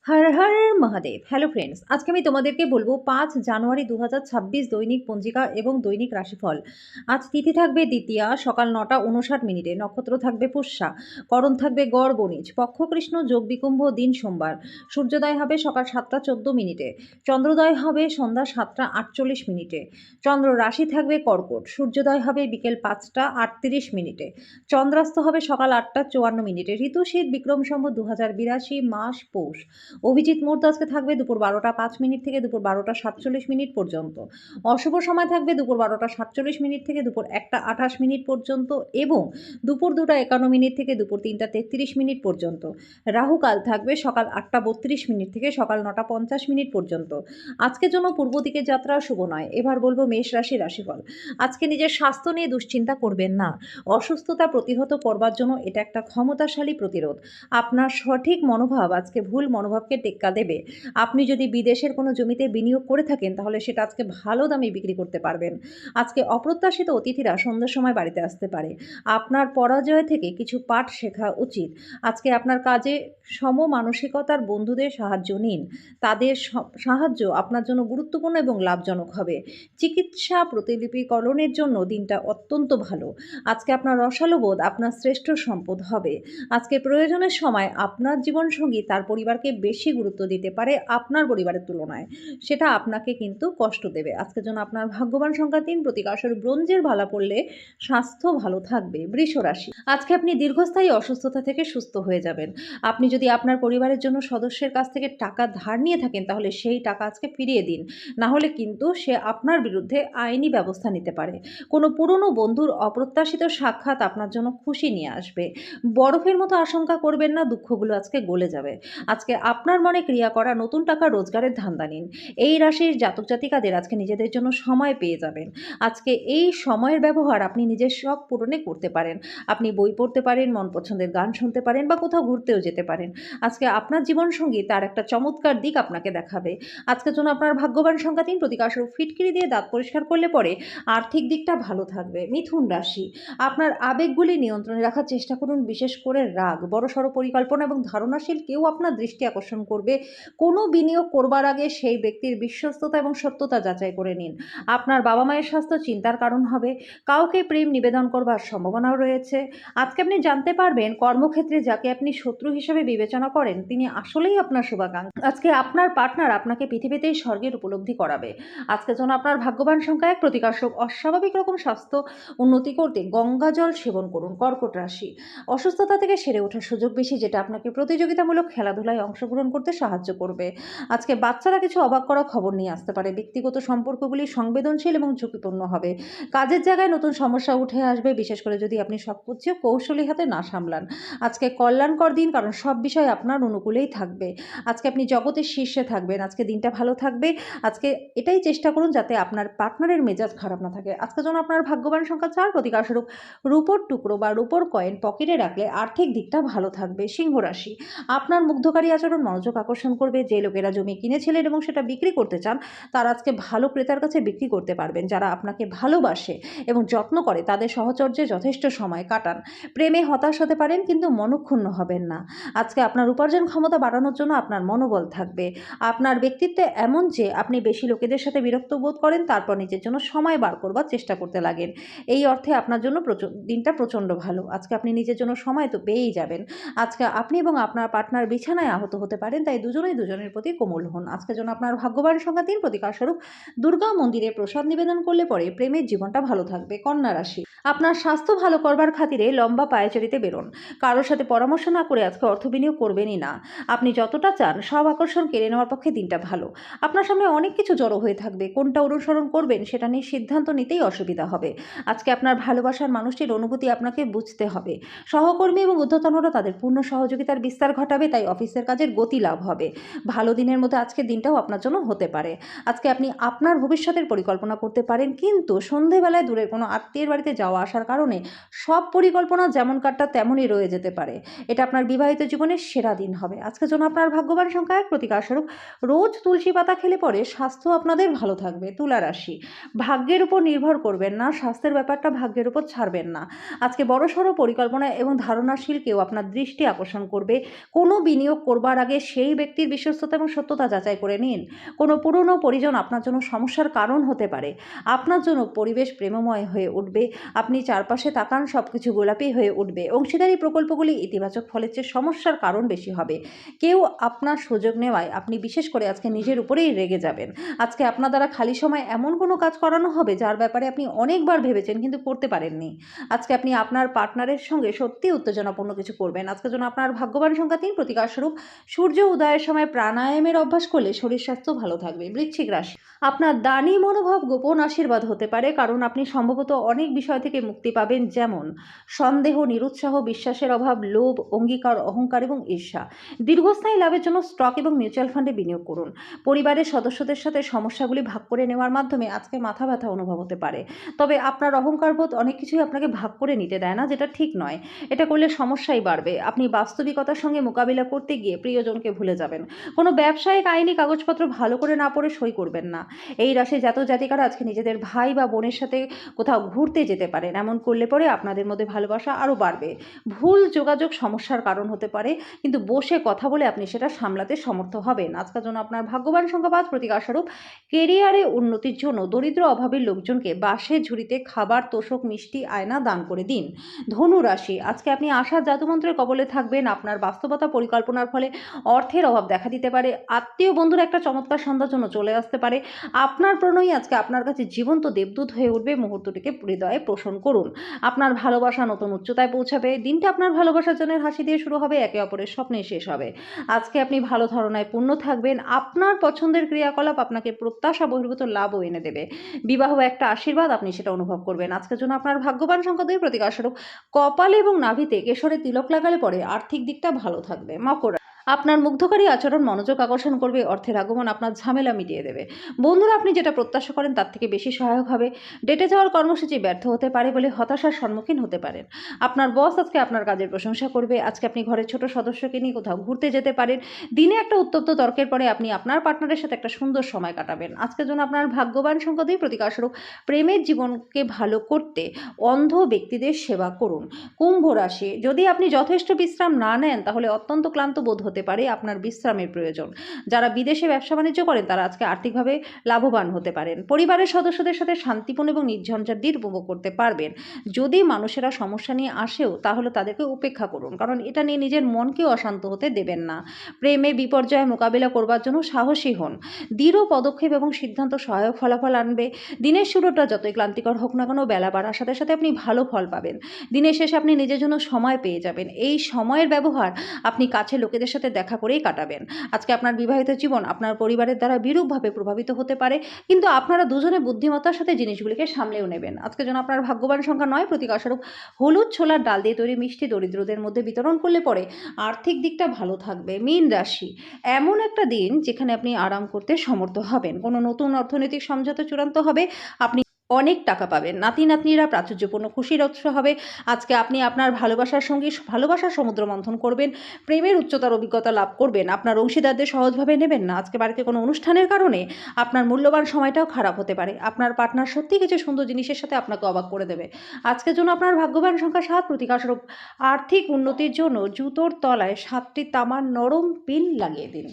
Har Har Mahadev. Hello friends, আজকে আমি তোমাদেরকে বলবো 5 জানুয়ারি 2026 দৈনিক পঞ্জিকা এবং দৈনিক রাশিফল। আজ তিথি থাকবে দ্বিতীয়া, সকাল 9টা 59 মিনিটে। নক্ষত্র থাকবে পুষ্যা, করণ থাকবে গড় বণিজ, পক্ষ কৃষ্ণ, যোগ বিকুম্ভ, দিন সোমবার। সূর্যোদয় হবে সকাল 7টা 14 মিনিটে, চন্দ্রোদয় হবে সন্ধ্যা 7টা 48 মিনিটে। চন্দ্র রাশি থাকবে কর্কট, সূর্যোদয় হবে বিকেল 5টা 38 মিনিটে, চন্দ্রাস্ত হবে সকাল 8টা 54 মিনিটে। ঋতু শীত, বিক্রম সম্বত 2082, মাস পৌষ। অভিজিৎ মুহূর্ত আজকে থাকবে দুপুর 12টা 5 মিনিট থেকে দুপুর 12টা 47 মিনিট পর্যন্ত। অশুভ সময় থাকবে দুপুর 12টা 47 মিনিট থেকে দুপুর 1টা 28 মিনিট পর্যন্ত এবং দুপুর 2টা 51 মিনিট থেকে দুপুর 3টা 33 মিনিট পর্যন্ত। রাহুকাল থাকবে সকাল 8টা 32 মিনিট থেকে সকাল 9টা 50 মিনিট পর্যন্ত। আজকের জন্য পূর্ব দিকে যাত্রা শুভ নয়। এবার বলবো মেষ রাশি রাশিফল। আজকে নিজের স্বাস্থ্য নিয়ে দুশ্চিন্তা করবেন না। অসুস্থতা প্রতিহত করবার জন্য এটা একটা ক্ষমতাশালী প্রতিরোধ। আপনার সঠিক মনোভাব আজকে ভুল মনোভাবকে টেক্কা দেবে। আপনি যদি বিদেশের কোনো জমিতে বিনিয়োগ করে থাকেন তাহলে সেটা আজকে ভালো দামে বিক্রি করতে পারবেন। আজকে অপ্রত্যাশিত অতিথিরা সন্ধ্যার সময় বাড়িতে আসতে পারে। আপনার পরাজয় থেকে কিছু পাঠ শেখা উচিত। আজকে আপনার কাজে সমমানসিকতার বন্ধুদের সাহায্য নিন। তাদের সাহায্য আপনার জন্য গুরুত্বপূর্ণ এবং লাভজনক হবে। চিকিৎসা প্রতিলিপিকরণের জন্য দিনটা অত্যন্ত ভালো। আজকে আপনার রসালো বোধ আপনার শ্রেষ্ঠ সম্পদ হবে। আজকে প্রয়োজনের সময় আপনার জীবনসঙ্গী তার পরিবারকে বেশি গুরুত্ব দিতে পারে আপনার পরিবারের তুলনায়। সেটা আপনাকে কিন্তু কষ্ট দেবে। আজকের জন্য আপনার ভাগ্যবান সংখ্যা 3, প্রতীক আসর ব্রোঞ্জের ভালা পড়লে স্বাস্থ্য ভালো থাকবে। বৃষ রাশি, আজকে আপনি দীর্ঘস্থায়ী অসুস্থতা থেকে সুস্থ হয়ে যাবেন। আপনি যদি আপনার পরিবারের জন্য সদস্যের কাছ থেকে টাকা ধার নিয়ে থাকেন তাহলে সেই টাকা আজকে ফিরিয়ে দিন, না হলে কিন্তু সে আপনার বিরুদ্ধে আইনি ব্যবস্থা নিতে পারে। কোনো পুরনো বন্ধুর অপ্রত্যাশিত সাক্ষাৎ আপনার জন্য খুশি নিয়ে আসবে। বরফের মতো আশঙ্কা করবেন না, দুঃখগুলো আজকে গলে যাবে। আজকে আপনার মনে ক্রিয়া করা নতুন টাকা রোজগারের ধান্দা নিন। এই রাশির জাতক জাতিকাদের আজকে নিজেদের জন্য সময় পেয়ে যাবেন। আজকে এই সময়ের ব্যবহার আপনি নিজের শখ পূরণে করতে পারেন। আপনি বই পড়তে পারেন, মন পছন্দের গান শুনতে পারেন বা কোথাও ঘুরতেও যেতে পারেন। আজকে আপনার জীবনসঙ্গী তার একটা চমৎকার দিক আপনাকে দেখাবে। আজকের জন্য আপনার ভাগ্যবান সংখ্যা 3, প্রতীক আসর ফিটকিরি দিয়ে দাঁত পরিষ্কার করলে পরে আর্থিক দিকটা ভালো থাকবে। মিথুন রাশি, আপনার আবেগগুলি নিয়ন্ত্রণে রাখার চেষ্টা করুন, বিশেষ করে রাগ। বড়সড় পরিকল্পনা এবং ধারণাশীল কেউ আপনার দৃষ্টি আকর্ষণ করবে। কোনো বিনিয়োগ করবার আগে সেই ব্যক্তির বিশ্বস্ততা এবং সত্যতা যাচাই করে নিন। আপনার বাবা মায়ের স্বাস্থ্য চিন্তার কারণ হবে। কাউকে প্রেম নিবেদন করবার সম্ভাবনাও রয়েছে। আজকে আপনি জানতে পারবেন কর্মক্ষেত্রে যাকে আপনি শত্রু হিসেবে বিবেচনা করেন তিনি আসলেই আপনার শুভাকাঙ্ক্ষী। আজকে আপনার পার্টনার আপনাকে পৃথিবীতেই স্বর্গের উপলব্ধি করাবে। আজকের জন্য আপনার ভাগ্যবান সংখ্যা 1, প্রতীক আসর অস্বাভাবিক রকম স্বাস্থ্য উন্নতি করতে গঙ্গা জল সেবন করুন। কর্কট রাশি, অসুস্থতা থেকে সেরে ওঠার সুযোগ বেশি, যেটা আপনাকে প্রতিযোগিতামূলক খেলাধুলায় অংশগ্রহণ করতে সাহায্য করবে। আজকে বাচ্চারা কিছু অবাক করা খবর নিয়ে আসতে পারে। ব্যক্তিগত সম্পর্কগুলি সংবেদনশীল এবং ঝুঁকিপূর্ণ হবে। কাজের জায়গায় নতুন সমস্যা উঠে আসবে, বিশেষ করে যদি আপনি সব কিছু কৌশলী হাতে না সামলান। আজকে কল্যাণকর দিন, কারণ সব বিষয় আপনার অনুকূলেই থাকবে। আজকে আপনি জগতের শীর্ষে থাকবেন। আজকে দিনটা ভালো থাকবে। আজকে এটাই চেষ্টা করুন যাতে আপনার পার্টনারের মেজাজ খারাপ না থাকে। আজকের জন্য আপনার ভাগ্যবান সংখ্যা 4, প্রতীক আসরূপ রূপোর টুকরো বা রূপোর কয়েন পকেটে রাখলে আর্থিক দিকটা ভালো থাকবে। সিংহ রাশি, আপনার মুগ্ধকারী আচরণ মনোযোগ আকর্ষণ করবে। যে লোকেরা জমি কিনেছিলেন এবং সেটা বিক্রি করতে চান তারা আজকে ভালো ক্রেতার কাছে বিক্রি করতে পারবেন। যারা আপনাকে ভালোবাসে এবং যত্ন করে তাদের সহচর্যে যথেষ্ট সময় কাটান। প্রেমে হতাশ হতে পারেন কিন্তু মনক্ষুণ্ণ হবেন না। আজকে আপনার উপার্জন ক্ষমতা বাড়ানোর জন্য আপনার মনোবল থাকবে। আপনার ব্যক্তিত্বে এমন যে আপনি বেশি লোকেদের সাথে বিরক্ত বোধ করেন, তারপর নিজের জন্য সময় বার করবার চেষ্টা করতে লাগেন। এই অর্থে আপনার জন্য দিনটা প্রচণ্ড ভালো। আজকে আপনি নিজের জন্য সময় তো পেয়েই যাবেন। আজকে আপনি এবং আপনার পার্টনার বিছানায় আহত হতে পারেন, তাই দুজনেই দুজনের প্রতি কোমল হন। আজকের জন্য আপনার ভাগ্যবান সংখ্যা 3, প্রতীক স্বরূপ দুর্গা মন্দিরে প্রসাদ নিবেদন করলে পরে প্রেমের জীবনটা ভালো থাকবে। কন্যা রাশি, আপনার স্বাস্থ্য ভালো করবার খাতিরে লম্বা পায়চারিতে বেরোন। কারোর সাথে পরামর্শ না করে আজকে অর্থ বিনিয়োগ করবেনই না। আপনি যতটা চান সব আকর্ষণ কেড়ে নেওয়ার পক্ষে দিনটা ভালো। আপনার সামনে অনেক কিছু জড়ো হয়ে থাকবে, কোনটা অনুসরণ করবেন সেটা নিয়ে সিদ্ধান্ত নিতেই অসুবিধা হবে। আজকে আপনার ভালোবাসার মানুষটির অনুভূতি আপনাকে বুঝতে হবে। সহকর্মী এবং ঊর্ধ্বতনরা তাদের পূর্ণ সহযোগিতার বিস্তার ঘটাবে, তাই অফিসের কাজের গতি লাভ হবে। ভালো দিনের মধ্যে আজকের দিনটাও আপনার জন্য হতে পারে। আজকে আপনি আপনার ভবিষ্যতের পরিকল্পনা করতে পারেন, কিন্তু সন্ধেবেলায় দূরের কোনো আত্মীয়ের বাড়িতে যাওয়া আসার কারণে সব পরিকল্পনা যেমন কাটটা তেমনই রয়ে যেতে পারে। এটা আপনার বিবাহিত জীবনের সেরা দিন হবে। আজকের জন্য আপনার ভাগ্যবান সংখ্যা 1, প্রতীক স্বরূপ রোজ তুলসী পাতা খেলে পরে স্বাস্থ্য আপনাদের ভালো থাকবে। তুলা রাশি, ভাগ্যের উপর নির্ভর করবেন না, স্বাস্থ্যের ব্যাপারটা ভাগ্যের উপর ছাড়বেন না। আজকে বড়সড় পরিকল্পনা এবং ধারণাশীল কেউ আপনার দৃষ্টি আকর্ষণ করবে। কোনো বিনিয়োগ করবার আগে সেই ব্যক্তির বিশ্বস্ততা এবং সত্যতা যাচাই করে নিন। কোনো পুরনো পরিজন আপনার জন্য সমস্যার কারণ হতে পারে। আপনার জন্য পরিবেশ প্রেমময় হয়ে উঠবে। আপনি চারপাশে তাকান, সবকিছু গোলাপি হয়ে উঠবে। অংশীদারি প্রকল্পগুলি ইতিবাচক ফলের চেয়ে সমস্যার কারণ বেশি হবে। কেউ আপনার সুযোগ নেওয়ায় আপনি বিশেষ করে আজকে নিজের উপরেই রেগে যাবেন। আজকে আপনার দ্বারা খালি সময় এমন কোনো কাজ করানো হবে যার ব্যাপারে আপনি অনেকবার ভেবেছেন কিন্তু করতে পারেননি। আজকে আপনি আপনার পার্টনারের সঙ্গে সত্যিই উত্তেজনাপূর্ণ কিছু করবেন। আজকের জন্য আপনার ভাগ্যবান সংখ্যা 3, প্রতিকারস্বরূপ সূর্য উদয়ের সময় প্রাণায়ামের অভ্যাস করলে শরীর স্বাস্থ্য ভালো থাকবে। বৃশ্চিক রাশি, আপনার দানী মনোভাব গোপন আশীর্বাদ হতে পারে, কারণ আপনি সম্ভবত অনেক বিষয় থেকে মুক্তি পাবেন, যেমন সন্দেহ, নিরুৎসাহ, বিশ্বাসের অভাব, লোভ, অঙ্গীকার, অহংকার এবং ঈর্ষা। দীর্ঘস্থায়ী লাভের জন্য স্টক এবং মিউচুয়াল ফান্ডে বিনিয়োগ করুন। পরিবারের সদস্যদের সাথে সমস্যাগুলি ভাগ করে নেওয়ার মাধ্যমে আজকে মাথা ব্যথা অনুভব হতে পারে। তবে আপনার অহংকারবোধ অনেক কিছুই আপনাকে ভাগ করে নিতে দেয় না, যেটা ঠিক নয়। এটা করলে সমস্যাই বাড়বে। আপনি বাস্তবিকতার সঙ্গে মোকাবিলা করতে গিয়ে প্রিয়জনকে ভুলে যাবেন। কোনো ব্যবসায়িক আইনি কাগজপত্র ভালো করে না পড়ে সই করবেন না। এই রাশির জাতক জাতিকারা আজকে নিজেদের ভাই বা বোনের সাথে কোথাও ঘুরতে যেতে পারেন। এমন করলে পরে আপনাদের মধ্যে ভালোবাসা আরও বাড়বে। ভুল যোগাযোগ সমস্যার কারণ হতে পারে, কিন্তু বসে কথা বলে আপনি সেটা সামলাতে সমর্থ হবেন। আজকের জন্য আপনার ভাগ্যবান সংখ্যা 5, প্রতিকারস্বরূপ কেরিয়ারে উন্নতির জন্য দরিদ্র অভাবী লোকজনকে বাঁশের ঝুড়িতে খাবার, তোষক, মিষ্টি, আয়না দান করে দিন। ধনু রাশি, আজকে আপনি আশার জাদুমন্ত্রের কবলে থাকবেন। আপনার বাস্তবতা পরিকল্পনার ফলে অর্থের অভাব দেখা দিতে পারে। আত্মীয় বন্ধুর একটা চমৎকার সন্ধ্যার জন্য চলে আসতে পারে। আপনার প্রণয়ী আজকে আপনার কাছে জীবন্ত দেবদূত হয়ে উঠবে। মুহূর্তটিকে হৃদয়ে পোষণ করুন। আপনার ভালোবাসা নতুন উচ্চতায় পৌঁছাবে। দিনটা আপনার ভালোবাসার জনের হাসি দিয়ে শুরু হবে, একে অপরের স্বপ্নে শেষ হবে। আজকে আপনি ভালো ধারণায় পূর্ণ থাকবেন। আপনার পছন্দের ক্রিয়াকলাপ আপনাকে প্রত্যাশা বহির্ভূত লাভও এনে দেবে। বিবাহ একটা আশীর্বাদ, আপনি সেটা অনুভব করবেন। আজকের জন্য আপনার ভাগ্যবান সংখ্যা 2, প্রতিকারস্বরূপ কপালে এবং নাভিতে কেশরের তিলক লাগালে পরে আর্থিক দিকটা ভালো থাকবে। মকর, আপনার মুগ্ধকারী আচরণ মনোযোগ আকর্ষণ করবে। অর্থের আগমন আপনার ঝামেলা মিটিয়ে দেবে। বন্ধুরা আপনি যেটা প্রত্যাশা করেন তার থেকে বেশি সহায়ক হবে। ডেটে যাওয়ার কর্মসূচি ব্যর্থ হতে পারে বলে হতাশার সম্মুখীন হতে পারেন। আপনার বস আজকে আপনার কাজের প্রশংসা করবে। আজকে আপনি ঘরের ছোট সদস্যকে নিয়ে কোথাও ঘুরতে যেতে পারেন। দিনে একটা উত্তপ্ত তর্কের পরে আপনি আপনার পার্টনারের সাথে একটা সুন্দর সময় কাটাবেন। আজকের জন্য আপনার ভাগ্যবান সংখ্যা 2, প্রতিকারস্বরূপ প্রেমের জীবনকে ভালো করতে অন্ধ ব্যক্তিদের সেবা করুন। কুম্ভ রাশি, যদি আপনি যথেষ্ট বিশ্রাম না নেন তাহলে অত্যন্ত ক্লান্ত বোধ হতে পারে। আপনার বিশ্রামের প্রয়োজন। যারা বিদেশে ব্যবসা বাণিজ্য করেন তারা আজকে আর্থিকভাবে লাভবান হতে পারেন। পরিবারের সদস্যদের সাথে শান্তিপূর্ণ এবং নির্ঝঞ্ঝাট দিন উপভোগ করতে পারবেন। যদি মানুষেরা সমস্যা নিয়ে আসেও তাহলে তাদেরকে উপেক্ষা করুন, কারণ এটা নিয়ে নিজের মনকেও অশান্ত হতে দেবেন না। প্রেমে বিপর্যয় মোকাবিলা করবার জন্য সাহসী হন। দৃঢ় পদক্ষেপ এবং সিদ্ধান্ত সহায়ক ফলাফল আনবে। দিনের শুরুটা যতই ক্লান্তিকর হোক না কেন, বেলা বাড়ার সাথে সাথে আপনি ভালো ফল পাবেন। দিনের শেষে আপনি নিজের জন্য সময় পেয়ে যাবেন। এই সময়ের ব্যবহার আপনি কাছের লোকেদের সাথে দেখা করেই কাটাবেন। আজকে আপনার বিবাহিত জীবন আপনার পরিবারের দ্বারা বিরূপভাবে প্রভাবিত হতে পারে, কিন্তু আপনারা দুজনে বুদ্ধিমত্তার সাথে জিনিসগুলিকে সামলেও নেবেন। আজকের জন্য আপনার ভাগ্যবান সংখ্যা 9, প্রতিকারস্বরূপ হলুদ ছোলার ডাল দিয়ে তৈরি মিষ্টি দরিদ্রদের মধ্যে বিতরণ করলে পরে আর্থিক দিকটা ভালো থাকবে। মীন রাশি, এমন একটা দিন যেখানে আপনি আরাম করতে সমর্থ হবেন। কোনো নতুন অর্থনৈতিক সমঝোতা চূড়ান্ত হবে। আপনি অনেক টাকা পাবেন। নাতি নাতনিরা প্রাচুর্যপূর্ণ খুশির উৎস হবে। আজকে আপনি আপনার ভালোবাসার সঙ্গে ভালোবাসার সমুদ্র মন্থন করবেন। প্রেমের উচ্চতার অভিজ্ঞতা লাভ করবেন। আপনার অংশীদারদের সহজভাবে নেবেন না। আজকে বাড়িতে কোনো অনুষ্ঠানের কারণে আপনার মূল্যবান সময়টাও খারাপ হতে পারে। আপনার পার্টনার সত্যি কিছু সুন্দর জিনিসের সাথে আপনাকে অবাক করে দেবে। আজকের জন্য আপনার ভাগ্যবান সংখ্যা 7, প্রতিকারস্বরূপ আর্থিক উন্নতির জন্য জুতোর তলায় 7টি তামার নরম পিন লাগিয়ে দিন।